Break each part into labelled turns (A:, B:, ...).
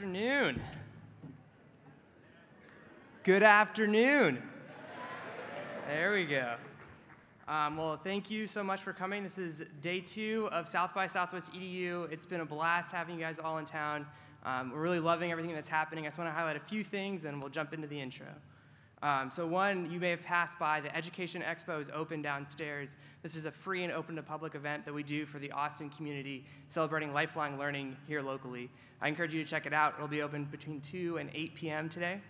A: afternoon. Good afternoon. There we go. Well, thank you so much for coming. This is day 2 of South by Southwest EDU. It's been a blast having you guys all in town. We're really loving everything that's happening. I just want to highlight a few things, then we'll jump into the intro. So one, you may have passed by, the Education Expo is open downstairs. This is a free and open to public event that we do for the Austin community, celebrating lifelong learning here locally. I encourage you to check it out. It'll be open between 2 and 8 p.m. today.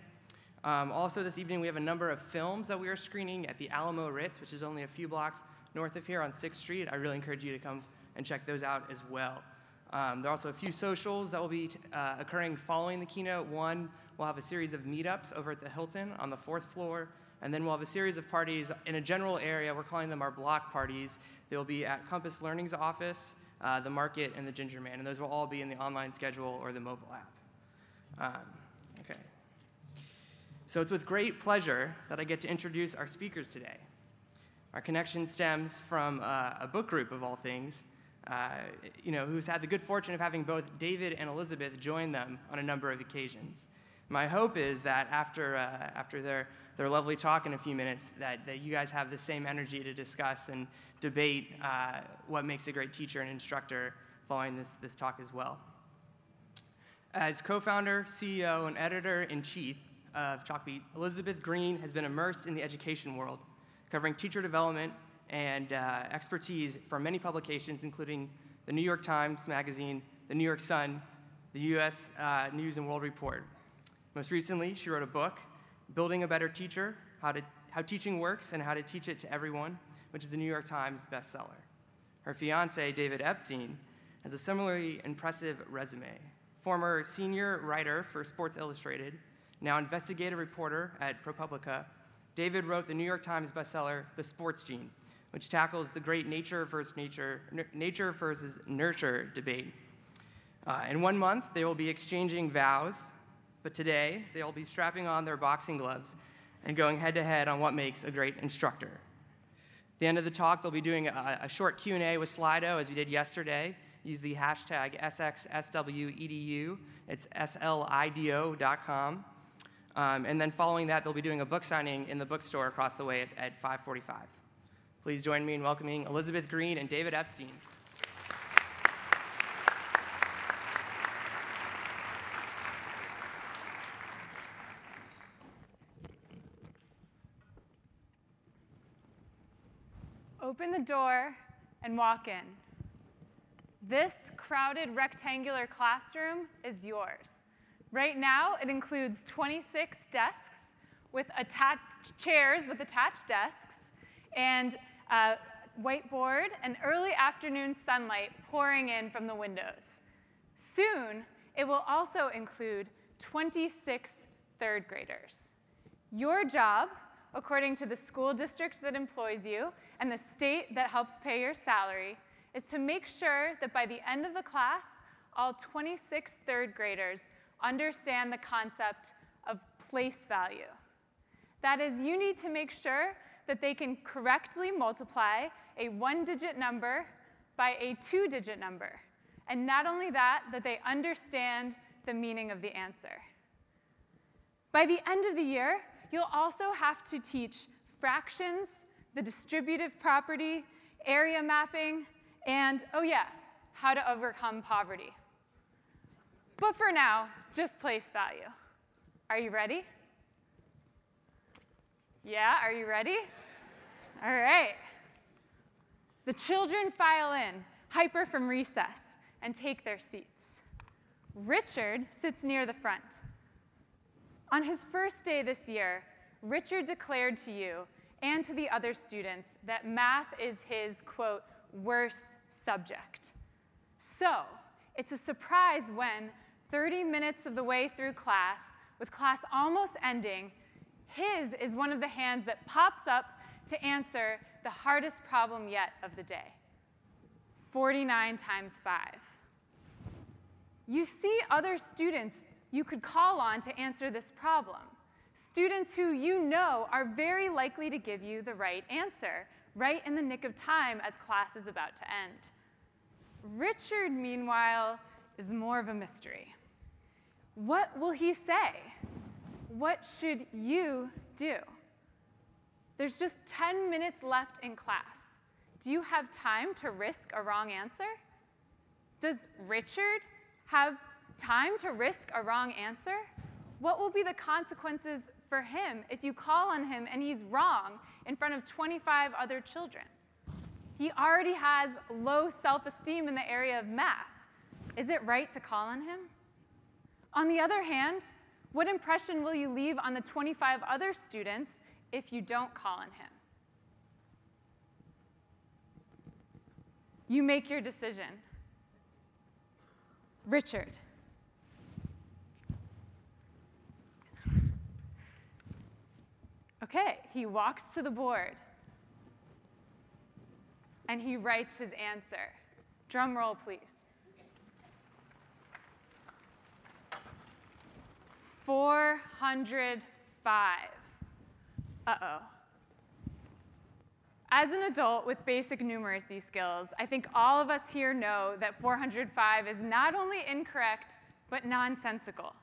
A: Also this evening, we have a number of films that we are screening at the Alamo Ritz, which is only a few blocks north of here on 6th Street. I really encourage you to come and check those out as well. There are also a few socials that will be occurring following the keynote. One, we'll have a series of meetups over at the Hilton on the 4th floor, and then we'll have a series of parties in a general area. We're calling them our block parties. They will be at Compass Learning's office, the Market, and the Ginger Man, and those will all be in the online schedule or the mobile app. Okay. So it's with great pleasure that I get to introduce our speakers today. Our connection stems from a book group, of all things, who's had the good fortune of having both David and Elizabeth join them on a number of occasions. My hope is that after their lovely talk in a few minutes, that you guys have the same energy to discuss and debate what makes a great teacher and instructor following this talk as well. As co-founder, CEO, and editor-in-chief of Chalkbeat, Elizabeth Green has been immersed in the education world, covering teacher development and expertise from many publications, including the New York Times Magazine, the New York Sun, the U.S. News and World Report. Most recently, she wrote a book, Building a Better Teacher, How Teaching Works and How to Teach It to Everyone, which is a New York Times bestseller. Her fiancé, David Epstein, has a similarly impressive resume. Former senior writer for Sports Illustrated, now investigative reporter at ProPublica, David wrote the New York Times bestseller, The Sports Gene, which tackles the great nature versus nurture debate. In 1 month, they will be exchanging vows, but today, they will be strapping on their boxing gloves and going head-to-head on what makes a great instructor. At the end of the talk, they'll be doing a short Q&A with Slido, as we did yesterday. Use the hashtag SXSWedu. It's SLIDO.com. And then following that, they'll be doing a book signing in the bookstore across the way at 5:45. Please join me in welcoming Elizabeth Green and David Epstein.
B: Open the door and walk in. This crowded rectangular classroom is yours. Right now, it includes 26 desks with chairs with attached desks and a whiteboard and early afternoon sunlight pouring in from the windows. Soon, it will also include 26 third graders. Your job, according to the school district that employs you and the state that helps pay your salary, is to make sure that by the end of the class, all 26 third graders understand the concept of place value. That is, you need to make sure that they can correctly multiply a 1-digit number by a 2-digit number. And not only that, that they understand the meaning of the answer. By the end of the year, you'll also have to teach fractions, the distributive property, area mapping, and, oh yeah, how to overcome poverty. But for now, just place value. Are you ready? Yeah, are you ready? All right. The children file in, hyper from recess, and take their seats. Richard sits near the front. On his first day this year, Richard declared to you and to the other students that math is his, quote, worst subject. So, it's a surprise when 30 minutes of the way through class, with class almost ending, his is one of the hands that pops up to answer the hardest problem yet of the day. 49 times 5. You see other students you could call on to answer this problem. Students who you know are very likely to give you the right answer, right in the nick of time as class is about to end. Richard, meanwhile, is more of a mystery. What will he say? What should you do? There's just 10 minutes left in class. Do you have time to risk a wrong answer? Does Richard have time to risk a wrong answer? What will be the consequences for him if you call on him and he's wrong in front of 25 other children? He already has low self-esteem in the area of math. Is it right to call on him? On the other hand, what impression will you leave on the 25 other students if you don't call on him? You make your decision. Richard. Okay, he walks to the board, and he writes his answer. Drum roll, please. 405. Uh-oh. As an adult with basic numeracy skills, I think all of us here know that 405 is not only incorrect, but nonsensical.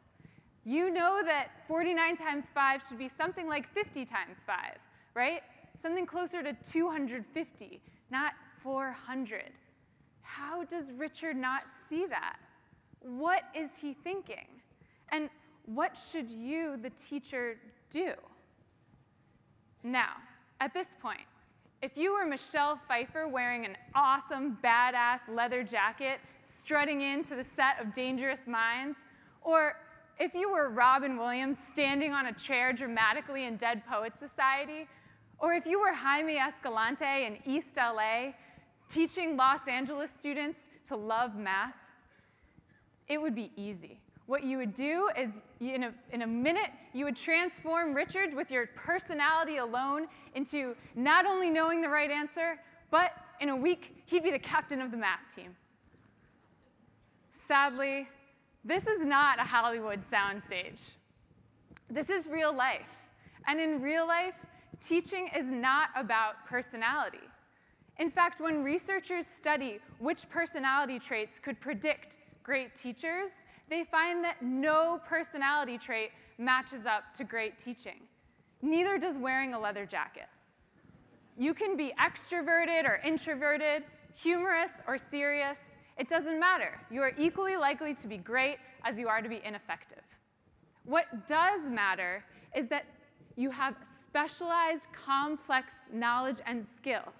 B: You know that 49 times 5 should be something like 50 times 5, right? Something closer to 250, not 400. How does Richard not see that? What is he thinking? And what should you, the teacher, do? Now, at this point, if you were Michelle Pfeiffer wearing an awesome, badass leather jacket, strutting into the set of Dangerous Minds, or if you were Robin Williams standing on a chair dramatically in Dead Poets Society, or if you were Jaime Escalante in East LA, teaching Los Angeles students to love math, it would be easy. What you would do is, in a minute, you would transform Richard with your personality alone into not only knowing the right answer, but in a week, he'd be the captain of the math team. Sadly, this is not a Hollywood soundstage. This is real life. And in real life, teaching is not about personality. In fact, when researchers study which personality traits could predict great teachers, they find that no personality trait matches up to great teaching. Neither does wearing a leather jacket. You can be extroverted or introverted, humorous or serious. It doesn't matter. You are equally likely to be great as you are to be ineffective. What does matter is that you have specialized, complex knowledge and skill.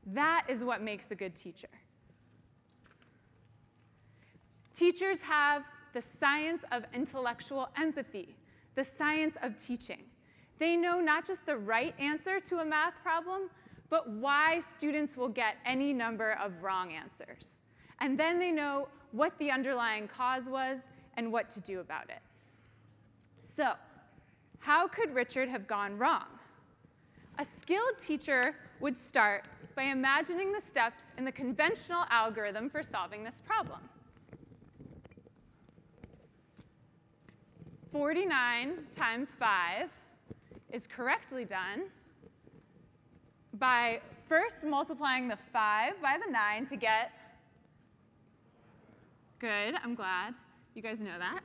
B: That is what makes a good teacher. Teachers have the science of intellectual empathy, the science of teaching. They know not just the right answer to a math problem, but why students will get any number of wrong answers. And then they know what the underlying cause was and what to do about it. So, how could Richard have gone wrong? A skilled teacher would start by imagining the steps in the conventional algorithm for solving this problem. 49 times 5 is correctly done by first multiplying the 5 by the 9 to get, good, I'm glad you guys know that.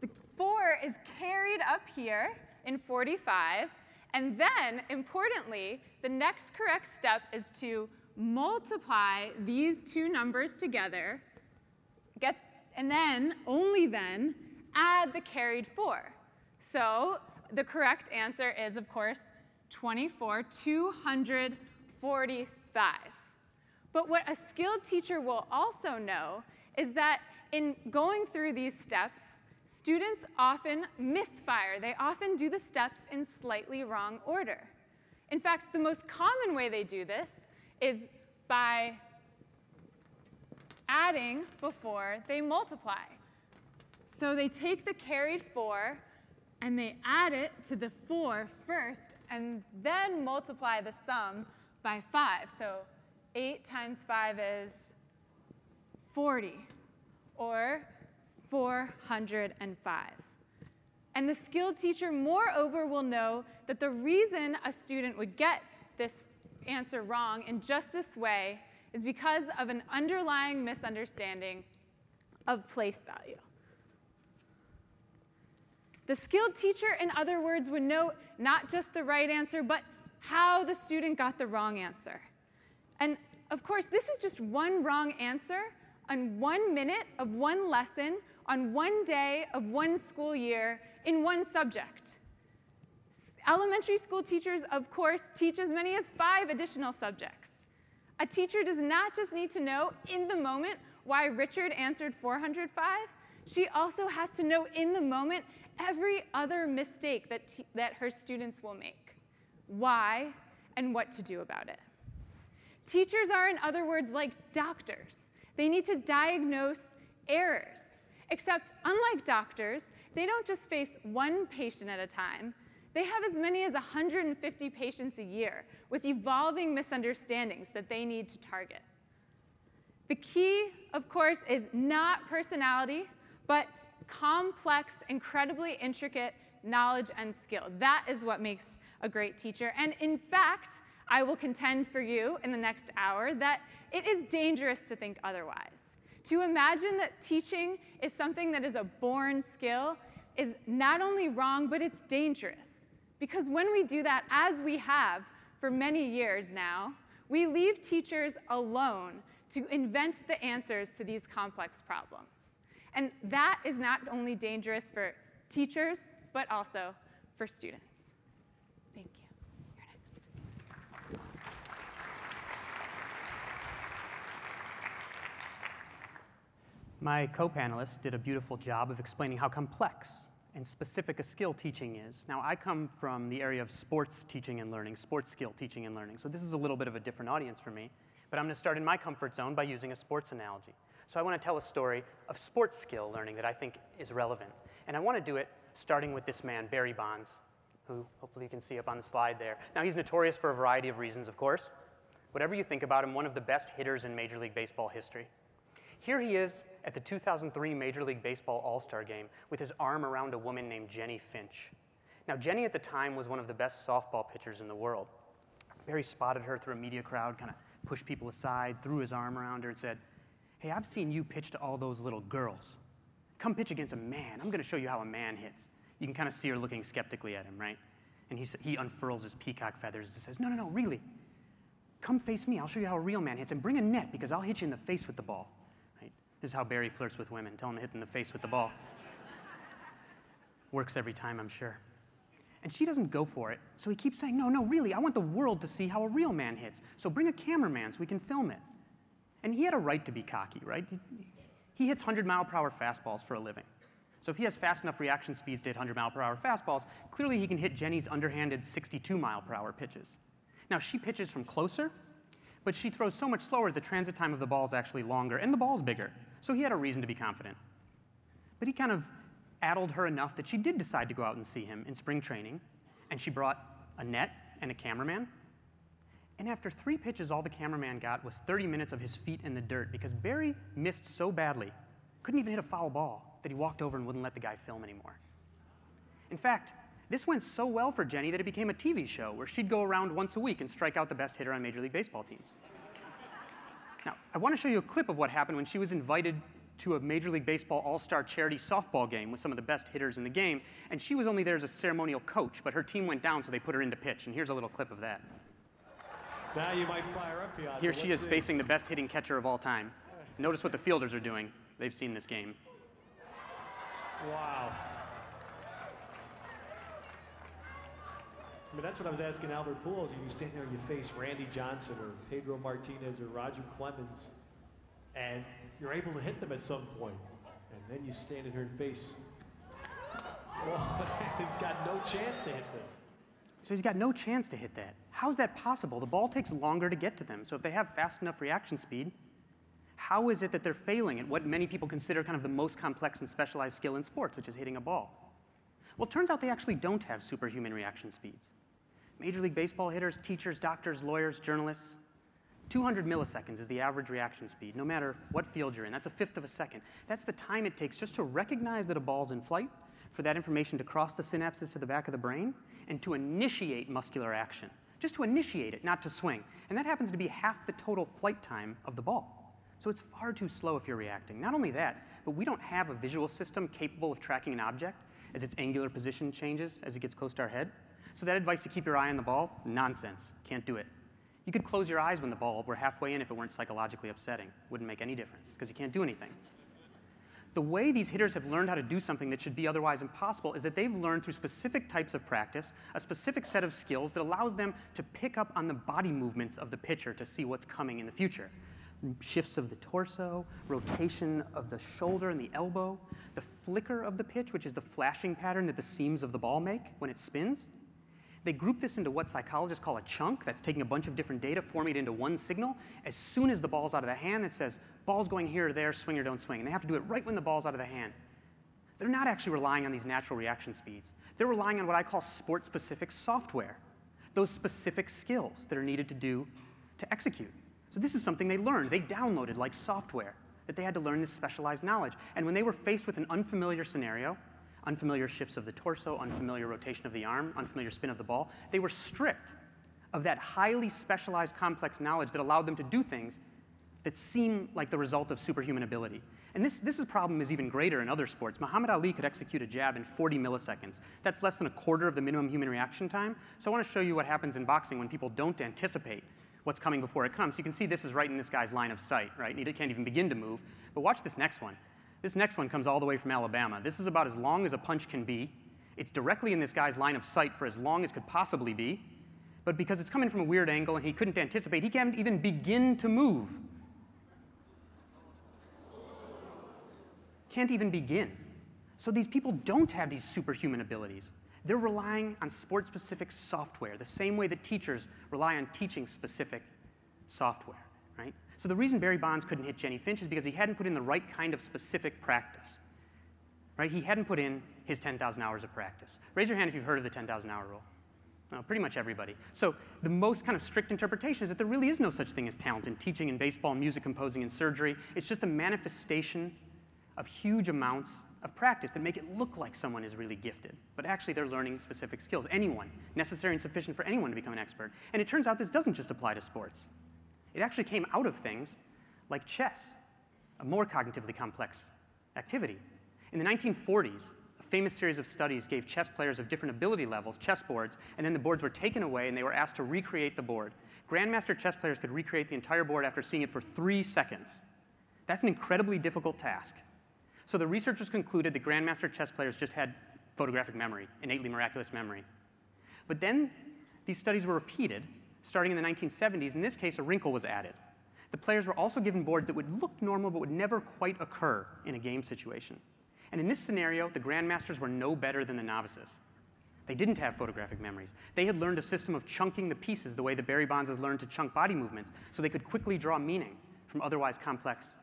B: The 4 is carried up here in 45, and then, importantly, the next correct step is to multiply these two numbers together, and then, only then, add the carried 4. So the correct answer is, of course, 245. But what a skilled teacher will also know is that in going through these steps, students often misfire. They often do the steps in slightly wrong order. In fact, the most common way they do this is by adding before they multiply. So they take the carried 4, and they add it to the 4 first, and then multiply the sum by 5. So 8 times 5 is 40, or 405. And the skilled teacher, moreover, will know that the reason a student would get this answer wrong in just this way is because of an underlying misunderstanding of place value. The skilled teacher, in other words, would note not just the right answer, but how the student got the wrong answer. And of course, this is just one wrong answer on 1 minute of one lesson on one day of one school year in one subject. Elementary school teachers, of course, teach as many as 5 additional subjects. A teacher does not just need to know in the moment why Richard answered 405. She also has to know in the moment every other mistake that her students will make, why, and what to do about it. Teachers are, in other words, like doctors. They need to diagnose errors. Except, unlike doctors, they don't just face one patient at a time. They have as many as 150 patients a year with evolving misunderstandings that they need to target. The key, of course, is not personality, but complex, incredibly intricate knowledge and skill. That is what makes a great teacher. And in fact, I will contend for you in the next hour that it is dangerous to think otherwise. To imagine that teaching is something that is a born skill is not only wrong, but it's dangerous. Because when we do that, as we have for many years now, we leave teachers alone to invent the answers to these complex problems. And that is not only dangerous for teachers, but also for students. Thank you. You're next.
C: My co-panelists did a beautiful job of explaining how complex and specific a skill teaching is. Now, I come from the area of sports teaching and learning, sports skill teaching and learning, so this is a little bit of a different audience for me, but I'm going to start in my comfort zone by using a sports analogy. So I want to tell a story of sports skill learning that I think is relevant, and I want to do it starting with this man, Barry Bonds, who hopefully you can see up on the slide there. Now, he's notorious for a variety of reasons, of course. Whatever you think about him, one of the best hitters in Major League Baseball history. Here he is at the 2003 Major League Baseball All-Star Game with his arm around a woman named Jenny Finch. Now, Jenny at the time was one of the best softball pitchers in the world. Barry spotted her through a media crowd, kind of pushed people aside, threw his arm around her and said, "Hey, I've seen you pitch to all those little girls. Come pitch against a man. I'm going to show you how a man hits." You can kind of see her looking skeptically at him, right? And he unfurls his peacock feathers and says, "No, really. Come face me. I'll show you how a real man hits. And bring a net because I'll hit you in the face with the ball." This is how Barry flirts with women. Tell him to hit them in the face with the ball. Works every time, I'm sure. And she doesn't go for it, so he keeps saying, no, really, I want the world to see how a real man hits. So bring a cameraman so we can film it. And he had a right to be cocky, right? He hits 100-mile-per-hour fastballs for a living. So if he has fast enough reaction speeds to hit 100-mile-per-hour fastballs, clearly he can hit Jenny's underhanded 62-mile-per-hour pitches. Now, she pitches from closer, but she throws so much slower the transit time of the ball is actually longer, and the ball's bigger. So he had a reason to be confident. But he kind of addled her enough that she did decide to go out and see him in spring training, and she brought a net and a cameraman. And after 3 pitches, all the cameraman got was 30 minutes of his feet in the dirt because Barry missed so badly, couldn't even hit a foul ball, that he walked over and wouldn't let the guy film anymore. In fact, this went so well for Jenny that it became a TV show where she'd go around once a week and strike out the best hitter on Major League Baseball teams. Now, I want to show you a clip of what happened when she was invited to a Major League Baseball All-Star charity softball game with some of the best hitters in the game, and she was only there as a ceremonial coach, but her team went down, so they put her in to pitch, and here's a little clip of that.
D: Now you might fire up, Piazza.
C: Here she is facing the best hitting catcher of all time. Notice what the fielders are doing. They've seen this game.
D: Wow. I mean, that's what I was asking Albert Pujols. You stand there and you face Randy Johnson or Pedro Martinez or Roger Clemens, and you're able to hit them at some point. And then you stand in here and face, well, they've got no chance to hit this.
C: So he's got no chance to hit that. How's that possible? The ball takes longer to get to them. So if they have fast enough reaction speed, how is it that they're failing at what many people consider kind of the most complex and specialized skill in sports, which is hitting a ball? Well, it turns out they actually don't have superhuman reaction speeds. Major League Baseball hitters, teachers, doctors, lawyers, journalists, 200 milliseconds is the average reaction speed, no matter what field you're in. That's a fifth of a second. That's the time it takes just to recognize that a ball's in flight, for that information to cross the synapses to the back of the brain, and to initiate muscular action. Just to initiate it, not to swing. And that happens to be half the total flight time of the ball. So it's far too slow if you're reacting. Not only that, but we don't have a visual system capable of tracking an object as its angular position changes as it gets close to our head. So that advice to keep your eye on the ball, nonsense. Can't do it. You could close your eyes when the ball were halfway in if it weren't psychologically upsetting. Wouldn't make any difference, because you can't do anything. The way these hitters have learned how to do something that should be otherwise impossible is that they've learned through specific types of practice, a specific set of skills that allows them to pick up on the body movements of the pitcher to see what's coming in the future. Shifts of the torso, rotation of the shoulder and the elbow, the flicker of the pitch, which is the flashing pattern that the seams of the ball make when it spins. They group this into what psychologists call a chunk. That's taking a bunch of different data, forming it into one signal. As soon as the ball's out of the hand, it says, ball's going here or there, swing or don't swing. And they have to do it right when the ball's out of the hand. They're not actually relying on these natural reaction speeds. They're relying on what I call sport-specific software, those specific skills that are needed to execute. So this is something they learned. They downloaded like software that they had to learn this specialized knowledge. And when they were faced with an unfamiliar scenario, unfamiliar shifts of the torso, unfamiliar rotation of the arm, unfamiliar spin of the ball, they were stripped of that highly specialized, complex knowledge that allowed them to do things that seem like the result of superhuman ability. And this problem is even greater in other sports. Muhammad Ali could execute a jab in 40 milliseconds. That's less than a quarter of the minimum human reaction time. So I want to show you what happens in boxing when people don't anticipate what's coming before it comes. You can see this is right in this guy's line of sight, right? He can't even begin to move. But watch this next one. This next one comes all the way from Alabama. This is about as long as a punch can be. It's directly in this guy's line of sight for as long as could possibly be. But because it's coming from a weird angle and he couldn't anticipate, he can't even begin to move. Can't even begin. So these people don't have these superhuman abilities. They're relying on sport-specific software, the same way that teachers rely on teaching-specific software, right? So the reason Barry Bonds couldn't hit Jenny Finch is because he hadn't put in the right kind of specific practice, right? He hadn't put in his 10,000 hours of practice. Raise your hand if you've heard of the 10,000-hour rule. No, pretty much everybody. So the most kind of strict interpretation is that there really is no such thing as talent in teaching and baseball, music composing, and surgery. It's just a manifestation of huge amounts of practice that make it look like someone is really gifted. But actually, they're learning specific skills. Anyone, necessary and sufficient for anyone to become an expert. And it turns out this doesn't just apply to sports. It actually came out of things like chess, a more cognitively complex activity. In the 1940s, a famous series of studies gave chess players of different ability levels chess boards, and then the boards were taken away and they were asked to recreate the board. Grandmaster chess players could recreate the entire board after seeing it for 3 seconds. That's an incredibly difficult task. So the researchers concluded that grandmaster chess players just had photographic memory, innately miraculous memory. But then these studies were repeated, starting in the 1970s. In this case, a wrinkle was added. The players were also given boards that would look normal but would never quite occur in a game situation. And in this scenario, the grandmasters were no better than the novices. They didn't have photographic memories. They had learned a system of chunking the pieces the way that Barry Bonds has learned to chunk body movements so they could quickly draw meaning from otherwise complex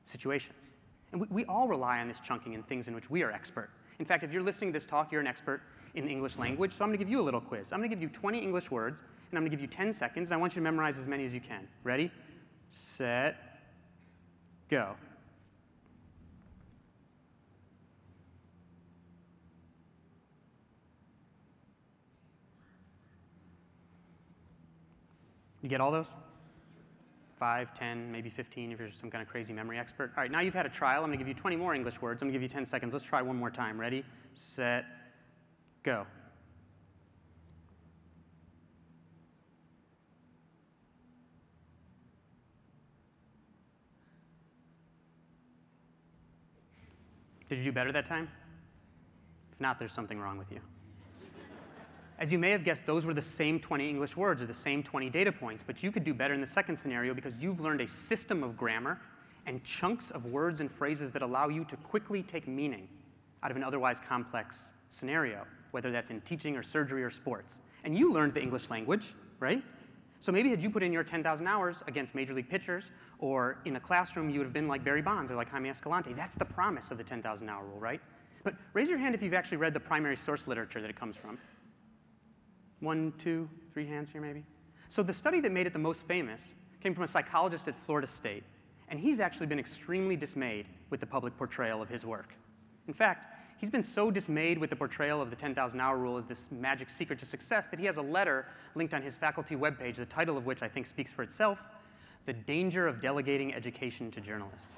C: situations. And we all rely on this chunking in things in which we are expert. In fact, if you're listening to this talk, you're an expert in the English language, so I'm going to give you a little quiz. I'm going to give you 20 English words, and I'm going to give you 10 seconds, and I want you to memorize as many as you can. Ready, set, go. You get all those? 5, 10, maybe 15 if you're some kind of crazy memory expert. All right, now you've had a trial. I'm going to give you 20 more English words. I'm going to give you 10 seconds. Let's try one more time. Ready, set, go. Did you do better that time? If not, there's something wrong with you. As you may have guessed, those were the same 20 English words or the same 20 data points, but you could do better in the second scenario because you've learned a system of grammar and chunks of words and phrases that allow you to quickly take meaning out of an otherwise complex scenario, whether that's in teaching or surgery or sports. And you learned the English language, right? So maybe had you put in your 10,000 hours against major league pitchers, or in a classroom, you would have been like Barry Bonds or like Jaime Escalante. That's the promise of the 10,000-hour rule, right? But raise your hand if you've actually read the primary source literature that it comes from. 1, 2, 3 hands here, maybe. So the study that made it the most famous came from a psychologist at Florida State, and he's actually been extremely dismayed with the public portrayal of his work. In fact, he's been so dismayed with the portrayal of the 10,000-hour rule as this magic secret to success that he has a letter linked on his faculty webpage, the title of which I think speaks for itself, The Danger of Delegating Education to Journalists.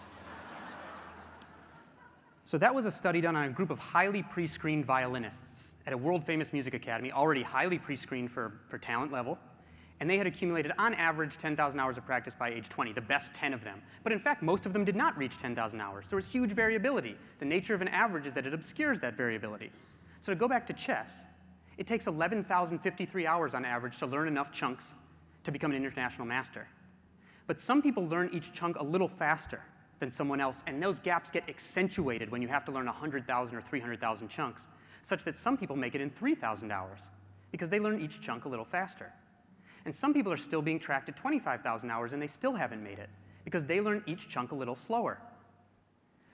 C: So that was a study done on a group of highly pre-screened violinists at a world-famous music academy, already highly pre-screened for talent level. And they had accumulated, on average, 10,000 hours of practice by age 20, the best 10 of them. But in fact, most of them did not reach 10,000 hours. So there was huge variability. The nature of an average is that it obscures that variability. So to go back to chess, it takes 11,053 hours on average to learn enough chunks to become an international master. But some people learn each chunk a little faster than someone else, and those gaps get accentuated when you have to learn 100,000 or 300,000 chunks, such that some people make it in 3,000 hours because they learn each chunk a little faster. And some people are still being tracked at 25,000 hours, and they still haven't made it because they learn each chunk a little slower.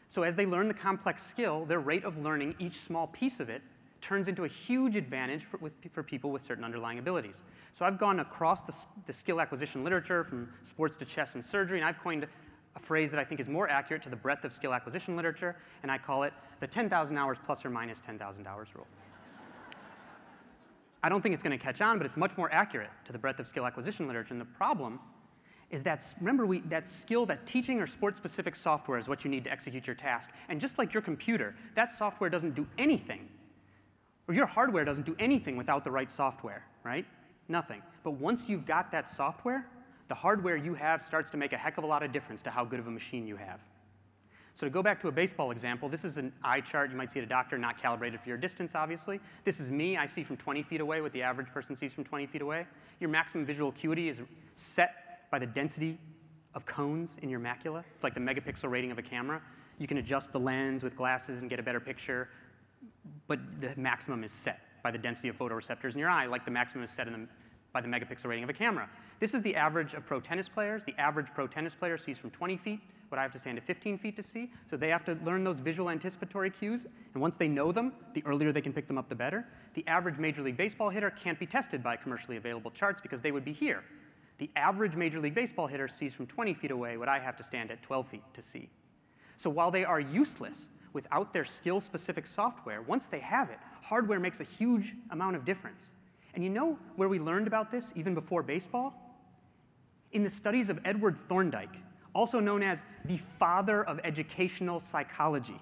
C: So as they learn the complex skill, their rate of learning each small piece of it turns into a huge advantage for people with certain underlying abilities. So I've gone across the skill acquisition literature from sports to chess and surgery, and I've coined a phrase that I think is more accurate to the breadth of skill acquisition literature, and I call it the 10,000 hours plus or minus 10,000 hours rule. I don't think it's going to catch on, but it's much more accurate to the breadth of skill acquisition literature. And the problem is that, remember, that skill, that teaching or sport-specific software is what you need to execute your task. And just like your computer, that software doesn't do anything, or your hardware doesn't do anything without the right software, right? Nothing. But once you've got that software, the hardware you have starts to make a heck of a lot of difference to how good of a machine you have. So to go back to a baseball example, this is an eye chart you might see at a doctor, not calibrated for your distance, obviously. This is me. I see from 20 feet away what the average person sees from 20 feet away. Your maximum visual acuity is set by the density of cones in your macula. It's like the megapixel rating of a camera. You can adjust the lens with glasses and get a better picture, but the maximum is set by the density of photoreceptors in your eye, like the maximum is set by the megapixel rating of a camera. This is the average of pro tennis players. The average pro tennis player sees from 20 feet what I have to stand at 15 feet to see. So they have to learn those visual anticipatory cues. And once they know them, the earlier they can pick them up, the better. The average Major League Baseball hitter can't be tested by commercially available charts because they would be here. The average Major League Baseball hitter sees from 20 feet away what I have to stand at 12 feet to see. So while they are useless without their skill-specific software, once they have it, hardware makes a huge amount of difference. And you know where we learned about this even before baseball? In the studies of Edward Thorndike, also known as the father of educational psychology,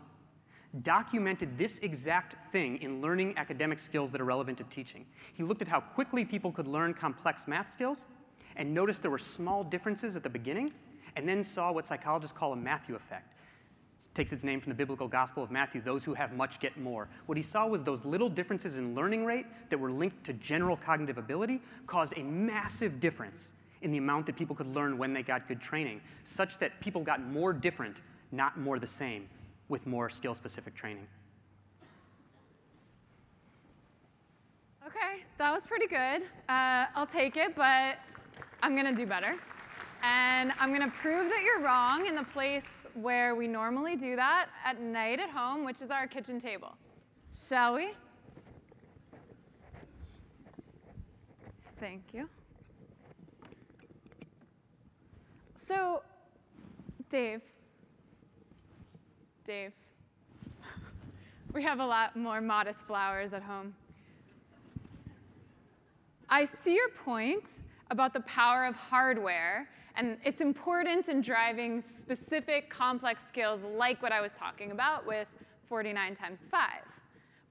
C: documented this exact thing in learning academic skills that are relevant to teaching. He looked at how quickly people could learn complex math skills and noticed there were small differences at the beginning, and then saw what psychologists call a Matthew effect. It takes its name from the biblical gospel of Matthew, those who have much get more. What he saw was those little differences in learning rate that were linked to general cognitive ability caused a massive difference in the amount that people could learn when they got good training, such that people got more different, not more the same, with more skill-specific training.
B: Okay, that was pretty good. I'll take it, but I'm going to do better. And I'm going to prove that you're wrong in the place where we normally do that at night at home, which is our kitchen table. Shall we? Thank you. So, Dave, we have a lot more modest flowers at home. I see your point about the power of hardware and its importance in driving specific complex skills like what I was talking about with 49 times 5.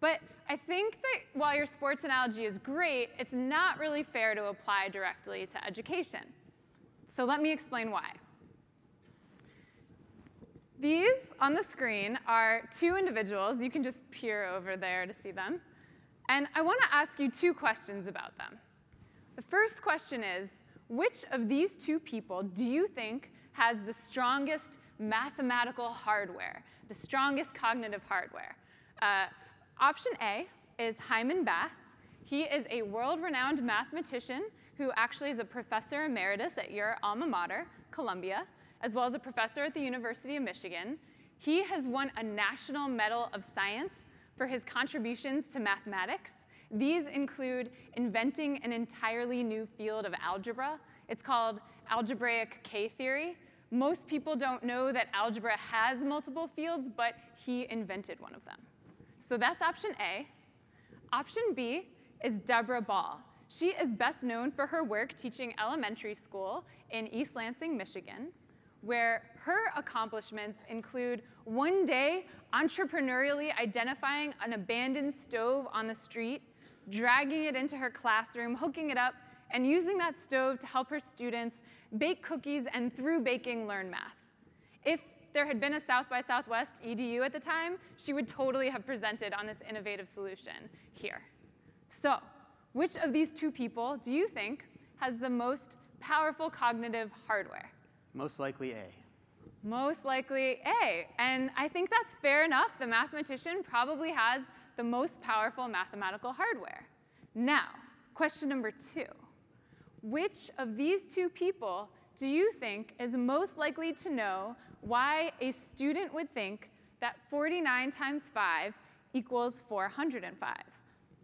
B: But I think that while your sports analogy is great, it's not really fair to apply directly to education. So let me explain why. These on the screen are two individuals. You can just peer over there to see them. And I want to ask you two questions about them. The first question is, which of these two people do you think has the strongest mathematical hardware, the strongest cognitive hardware? Option A is Hyman Bass. He is a world-renowned mathematician who actually is a professor emeritus at your alma mater, Columbia, as well as a professor at the University of Michigan. He has won a National Medal of Science for his contributions to mathematics. These include inventing an entirely new field of algebra. It's called algebraic K-theory. Most people don't know that algebra has multiple fields, but he invented one of them. So that's option A. Option B is Deborah Ball. She is best known for her work teaching elementary school in East Lansing, Michigan. where her accomplishments include one day entrepreneurially identifying an abandoned stove on the street, dragging it into her classroom, hooking it up, and using that stove to help her students bake cookies and through baking learn math. If there had been a South by Southwest EDU at the time, she would totally have presented on this innovative solution here. So, which of these two people do you think has the most powerful cognitive hardware?
C: Most likely A.
B: Most likely A. And I think that's fair enough. The mathematician probably has the most powerful mathematical hardware. Now, question number 2. Which of these two people do you think is most likely to know why a student would think that 49 times 5 equals 405?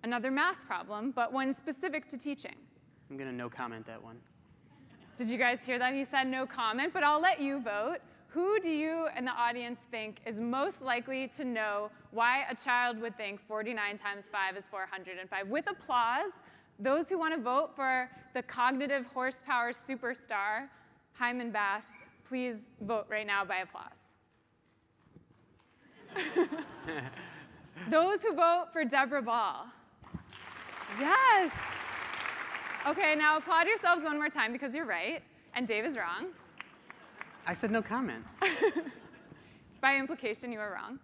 B: Another math problem, but one specific to teaching.
C: I'm going to no comment that one.
B: Did you guys hear that? He said no comment, but I'll let you vote. Who do you in the audience think is most likely to know why a child would think 49 times 5 is 405? With applause, those who want to vote for the cognitive horsepower superstar, Hyman Bass, please vote right now by applause. Those who vote for Deborah Ball. Yes. OK, now applaud yourselves one more time because you're right, and Dave is wrong.
C: I said no comment.
B: By implication, you are wrong.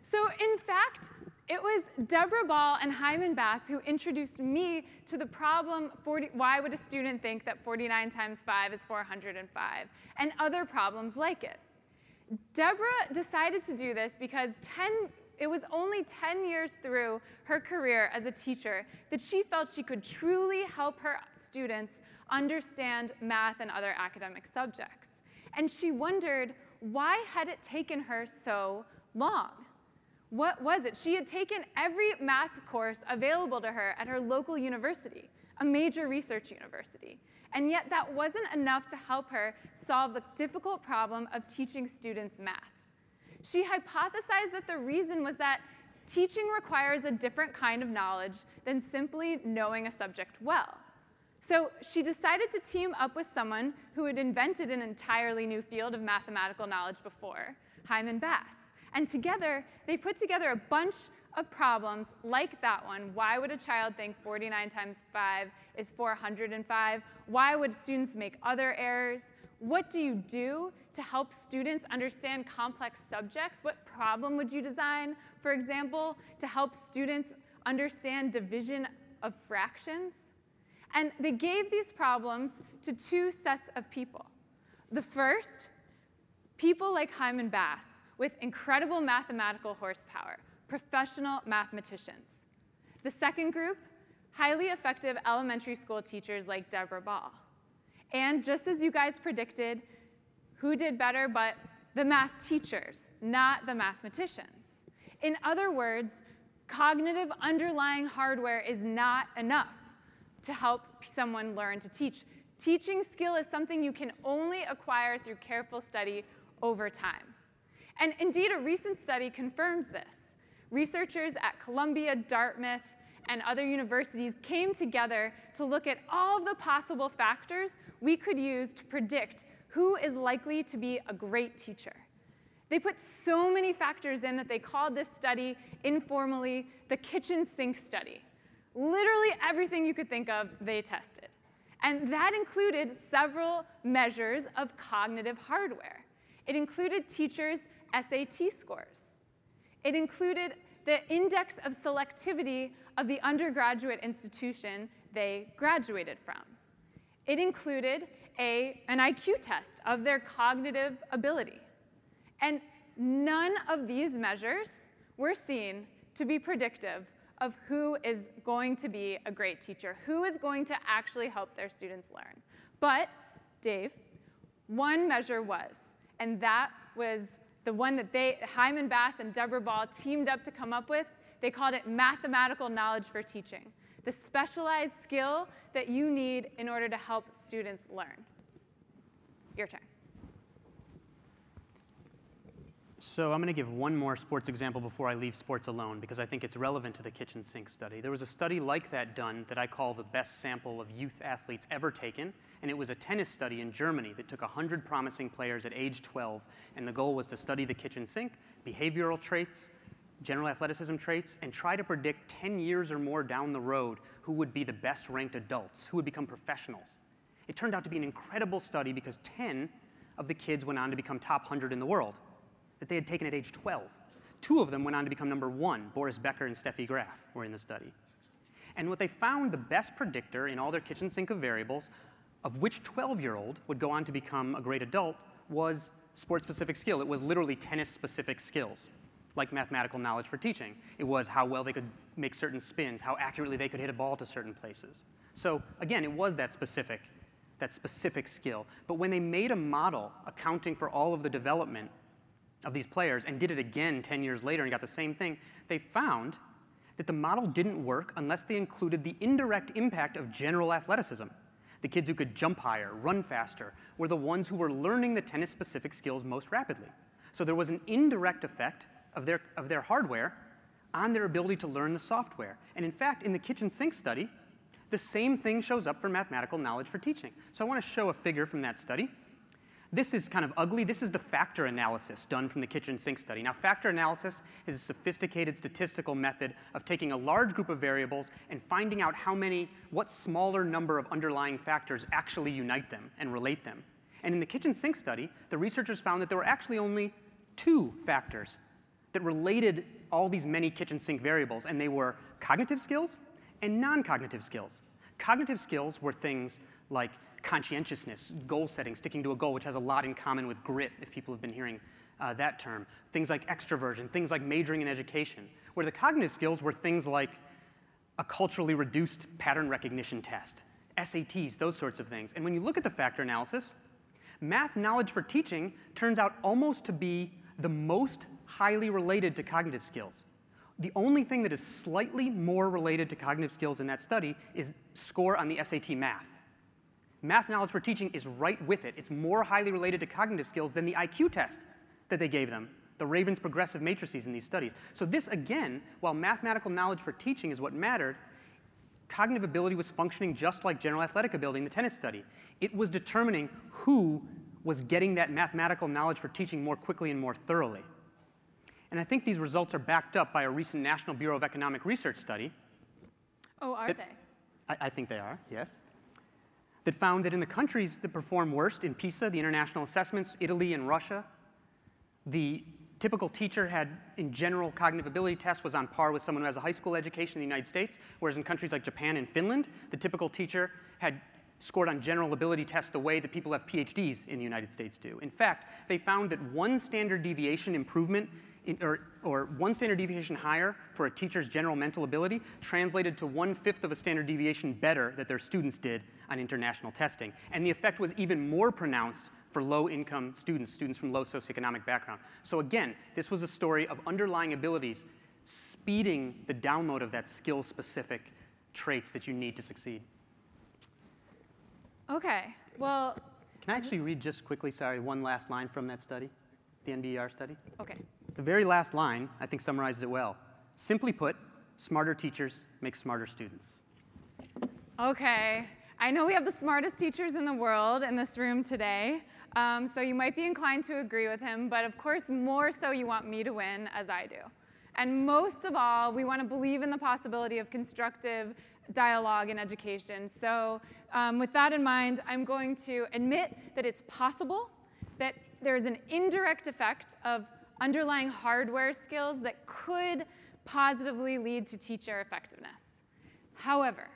B: So in fact, it was Deborah Ball and Hyman Bass who introduced me to the problem, why would a student think that 49 times 5 is 405, and other problems like it. Deborah decided to do this because it was only 10 years through her career as a teacher that she felt she could truly help her students understand math and other academic subjects. And she wondered, why had it taken her so long? What was it? She had taken every math course available to her at her local university, a major research university. And yet that wasn't enough to help her solve the difficult problem of teaching students math. She hypothesized that the reason was that teaching requires a different kind of knowledge than simply knowing a subject well. So she decided to team up with someone who had invented an entirely new field of mathematical knowledge before, Hyman Bass. And together, they put together a bunch of problems like that one. Why would a child think 49 times 5 is 405? Why would students make other errors? What do you do to help students understand complex subjects? What problem would you design, for example, to help students understand division of fractions? And they gave these problems to two sets of people. The first, people like Hyman Bass with incredible mathematical horsepower, professional mathematicians. The second group, highly effective elementary school teachers like Deborah Ball. And just as you guys predicted, who did better but the math teachers, not the mathematicians? In other words, cognitive underlying hardware is not enough to help someone learn to teach. Teaching skill is something you can only acquire through careful study over time. And indeed, a recent study confirms this. Researchers at Columbia, Dartmouth, and other universities came together to look at all of the possible factors we could use to predict who is likely to be a great teacher. They put so many factors in that they called this study informally the kitchen sink study. Literally everything you could think of, they tested. And that included several measures of cognitive hardware. It included teachers' SAT scores. It included the index of selectivity of the undergraduate institution they graduated from. It included an IQ test of their cognitive ability. And none of these measures were seen to be predictive of who is going to be a great teacher, who is going to actually help their students learn. But, Dave, one measure was, and that was the one that Hyman Bass and Deborah Ball teamed up to come up with. They called it mathematical knowledge for teaching, the specialized skill that you need in order to help students learn. Your turn.
C: So I'm going to give one more sports example before I leave sports alone, because I think it's relevant to the kitchen sink study. There was a study like that done that I call the best sample of youth athletes ever taken, and it was a tennis study in Germany that took 100 promising players at age 12, and the goal was to study the kitchen sink, behavioral traits, general athleticism traits, and try to predict 10 years or more down the road who would be the best ranked adults, who would become professionals. It turned out to be an incredible study because 10 of the kids went on to become top 100 in the world that they had taken at age 12. 2 of them went on to become number 1. Boris Becker and Steffi Graf were in the study. And what they found, the best predictor in all their kitchen sink of variables of which 12-year-old would go on to become a great adult was sport-specific skill. It was literally tennis-specific skills, like mathematical knowledge for teaching. It was how well they could make certain spins, how accurately they could hit a ball to certain places. So again, it was that specific skill. But when they made a model accounting for all of the development of these players and did it again 10 years later and got the same thing, they found that the model didn't work unless they included the indirect impact of general athleticism. The kids who could jump higher, run faster, were the ones who were learning the tennis-specific skills most rapidly. So there was an indirect effect of their hardware on their ability to learn the software. And in fact, in the kitchen sink study, the same thing shows up for mathematical knowledge for teaching. So I want to show a figure from that study. This is kind of ugly. This is the factor analysis done from the kitchen sink study. Now, factor analysis is a sophisticated statistical method of taking a large group of variables and finding out what smaller number of underlying factors actually unite them and relate them. And in the kitchen sink study, the researchers found that there were actually only 2 factors that related all these many kitchen sink variables, and they were cognitive skills and non-cognitive skills. Cognitive skills were things like conscientiousness, goal setting, sticking to a goal, which has a lot in common with grit, if people have been hearing that term. Things like extroversion, things like majoring in education. Where the cognitive skills were things like a culturally reduced pattern recognition test, SATs, those sorts of things. And when you look at the factor analysis, math knowledge for teaching turns out almost to be the most highly related to cognitive skills. The only thing that is slightly more related to cognitive skills in that study is score on the SAT math. Math knowledge for teaching is right with it. It's more highly related to cognitive skills than the IQ test that they gave them, the Raven's progressive matrices in these studies. So this, again, while mathematical knowledge for teaching is what mattered, cognitive ability was functioning just like general athletic ability in the tennis study. It was determining who was getting that mathematical knowledge for teaching more quickly and more thoroughly. And I think these results are backed up by a recent National Bureau of Economic Research study.
B: Oh, are they?
C: I think they are, yes. That found that in the countries that perform worst in PISA, the international assessments, Italy and Russia, the typical teacher had, in general cognitive ability tests, was on par with someone who has a high school education in the United States, whereas in countries like Japan and Finland, the typical teacher had scored on general ability tests the way that people who have PhDs in the United States do. In fact, they found that 1 standard deviation improvement or 1 standard deviation higher for a teacher's general mental ability translated to 1/5 of a standard deviation better that their students did on international testing. And the effect was even more pronounced for low-income students from low socioeconomic background. So again, this was a story of underlying abilities speeding the download of that skill-specific traits that you need to succeed.
B: Okay, well.
C: Can I actually read just quickly, sorry, one last line from that study, the NBER study?
B: Okay.
C: The very last line, I think, summarizes it well. Simply put, smarter teachers make smarter students.
B: Okay. I know we have the smartest teachers in the world in this room today, so you might be inclined to agree with him, but of course, more so you want me to win, as I do. And most of all, we want to believe in the possibility of constructive dialogue in education. So with that in mind, I'm going to admit that it's possible that there's an indirect effect of underlying hardware skills that could positively lead to teacher effectiveness. However,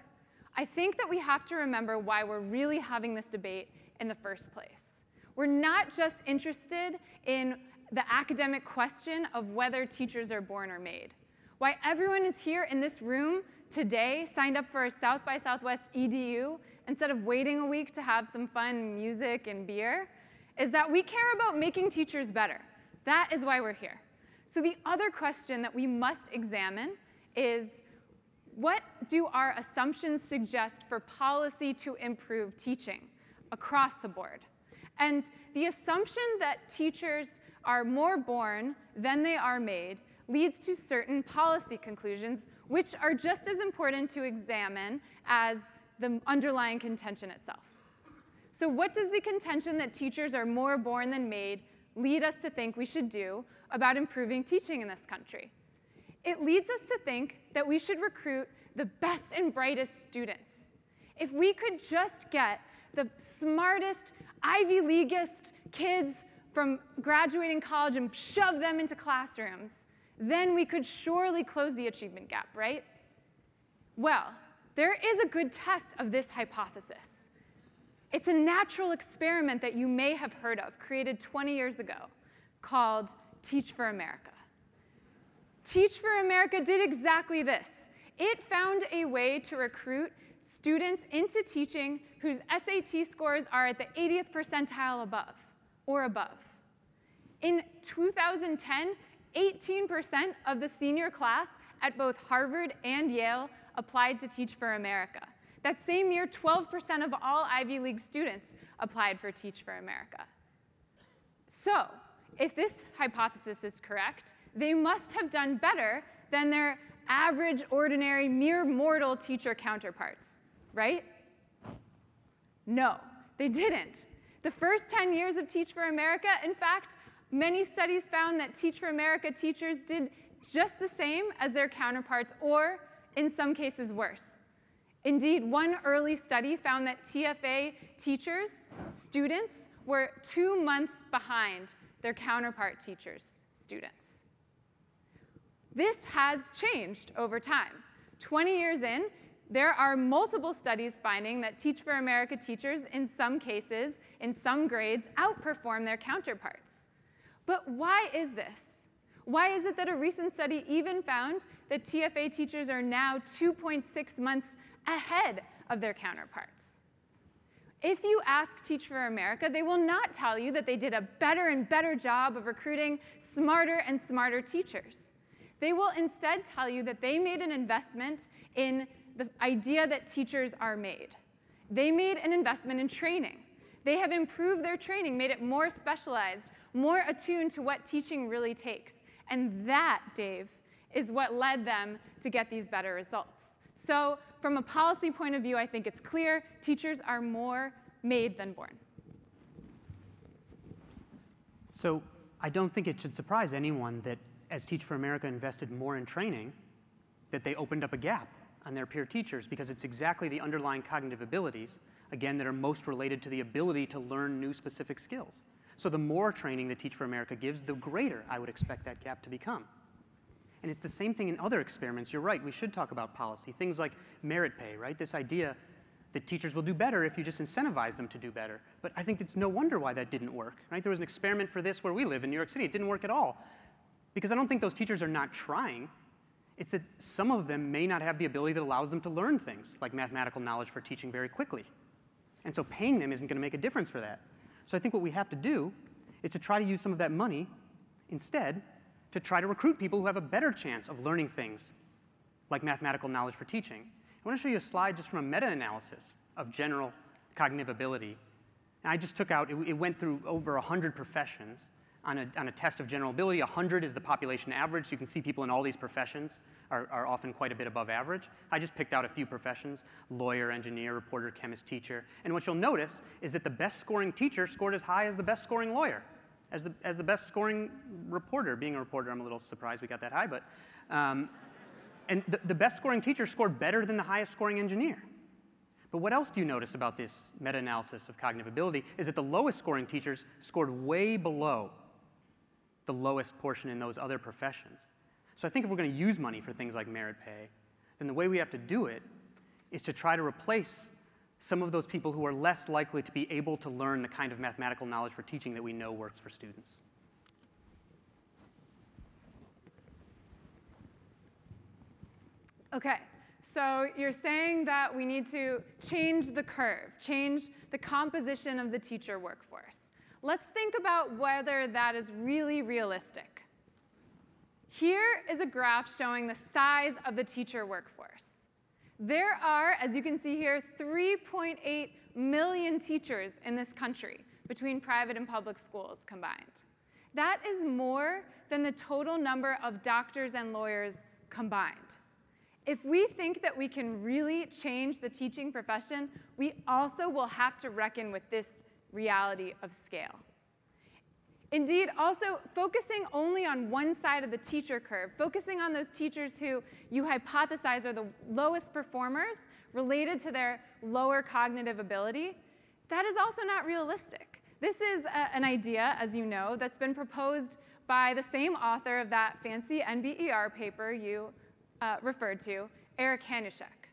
B: I think that we have to remember why we're really having this debate in the first place. We're not just interested in the academic question of whether teachers are born or made. Why everyone is here in this room today, signed up for a South by Southwest EDU, instead of waiting a week to have some fun music and beer, is that we care about making teachers better. That is why we're here. So the other question that we must examine is, what do our assumptions suggest for policy to improve teaching across the board? And the assumption that teachers are more born than they are made leads to certain policy conclusions, which are just as important to examine as the underlying contention itself. So what does the contention that teachers are more born than made lead us to think we should do about improving teaching in this country? It leads us to think that we should recruit the best and brightest students. If we could just get the smartest, Ivy Leagueist kids from graduating college and shove them into classrooms, then we could surely close the achievement gap, right? Well, there is a good test of this hypothesis. It's a natural experiment that you may have heard of, created 20 years ago, called Teach for America. Teach for America did exactly this. It found a way to recruit students into teaching whose SAT scores are at the 80th percentile above. In 2010, 18% of the senior class at both Harvard and Yale applied to Teach for America. That same year, 12% of all Ivy League students applied for Teach for America. So, if this hypothesis is correct, they must have done better than their average, ordinary, mere mortal teacher counterparts, right? No, they didn't. The first 10 years of Teach for America, in fact, many studies found that Teach for America teachers did just the same as their counterparts, or in some cases worse. Indeed, one early study found that TFA teachers, students, were 2 months behind their counterpart teachers, students. This has changed over time. 20 years in, there are multiple studies finding that Teach for America teachers, in some cases, in some grades, outperform their counterparts. But why is this? Why is it that a recent study even found that TFA teachers are now 2.6 months ahead of their counterparts? If you ask Teach for America, they will not tell you that they did a better and better job of recruiting smarter and smarter teachers. They will instead tell you that they made an investment in the idea that teachers are made. They made an investment in training. They have improved their training, made it more specialized, more attuned to what teaching really takes. And that, Dave, is what led them to get these better results. So from a policy point of view, I think it's clear teachers are more made than born.
C: So I don't think it should surprise anyone that as Teach for America invested more in training, that they opened up a gap on their peer teachers, because it's exactly the underlying cognitive abilities, again, that are most related to the ability to learn new specific skills. So the more training that Teach for America gives, the greater I would expect that gap to become. And it's the same thing in other experiments. You're right, we should talk about policy. Things like merit pay, right? This idea that teachers will do better if you just incentivize them to do better. But I think it's no wonder why that didn't work, right? There was an experiment for this where we live in New York City. It didn't work at all. Because I don't think those teachers are not trying. It's that some of them may not have the ability that allows them to learn things, like mathematical knowledge for teaching very quickly. And so paying them isn't going to make a difference for that. So I think what we have to do is to try to use some of that money instead to try to recruit people who have a better chance of learning things like mathematical knowledge for teaching. I want to show you a slide just from a meta-analysis of general cognitive ability. And I just took out, it went through over 100 professions on a test of general ability. 100 is the population average. So you can see people in all these professions are often quite a bit above average. I just picked out a few professions: lawyer, engineer, reporter, chemist, teacher. And what you'll notice is that the best scoring teacher scored as high as the best scoring lawyer, as the best scoring reporter. Being a reporter, I'm a little surprised we got that high, but and the best scoring teacher scored better than the highest scoring engineer. But what else do you notice about this meta-analysis of cognitive ability is that the lowest scoring teachers scored way below the lowest portion in those other professions. So I think if we're going to use money for things like merit pay, then the way we have to do it is to try to replace some of those people who are less likely to be able to learn the kind of mathematical knowledge for teaching that we know works for students.
B: Okay, so you're saying that we need to change the curve, change the composition of the teacher workforce. Let's think about whether that is really realistic. Here is a graph showing the size of the teacher workforce. There are, as you can see here, 3.8 million teachers in this country between private and public schools combined. That is more than the total number of doctors and lawyers combined. If we think that we can really change the teaching profession, we also will have to reckon with this reality of scale. Indeed, also focusing only on one side of the teacher curve, focusing on those teachers who you hypothesize are the lowest performers related to their lower cognitive ability, that is also not realistic. This is an idea, as you know, that's been proposed by the same author of that fancy NBER paper you referred to, Eric Hanushek.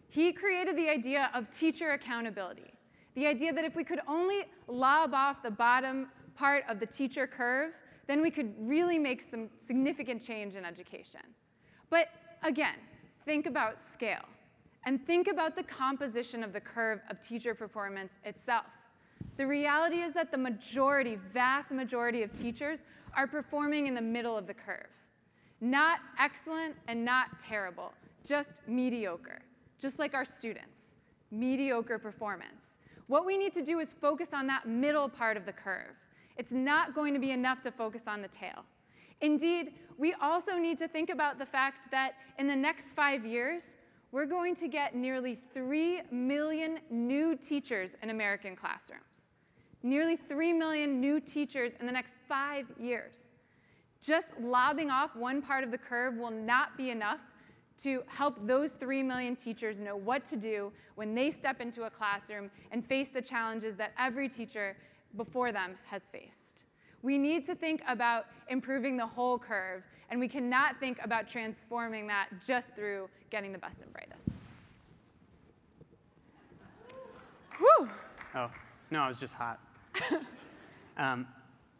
B: He created the idea of teacher accountability, the idea that if we could only lob off the bottom part of the teacher curve, then we could really make some significant change in education. But again, think about scale, and think about the composition of the curve of teacher performance itself. The reality is that the majority, vast majority of teachers are performing in the middle of the curve. Not excellent and not terrible, just mediocre, just like our students, mediocre performance. What we need to do is focus on that middle part of the curve. It's not going to be enough to focus on the tail. Indeed, we also need to think about the fact that in the next 5 years, we're going to get nearly 3 million new teachers in American classrooms. Nearly 3 million new teachers in the next 5 years. Just lobbing off one part of the curve will not be enough to help those 3 million teachers know what to do when they step into a classroom and face the challenges that every teacher before them has faced. We need to think about improving the whole curve, and we cannot think about transforming that just through getting the best and brightest. Whew.
C: Oh, no, I was just hot.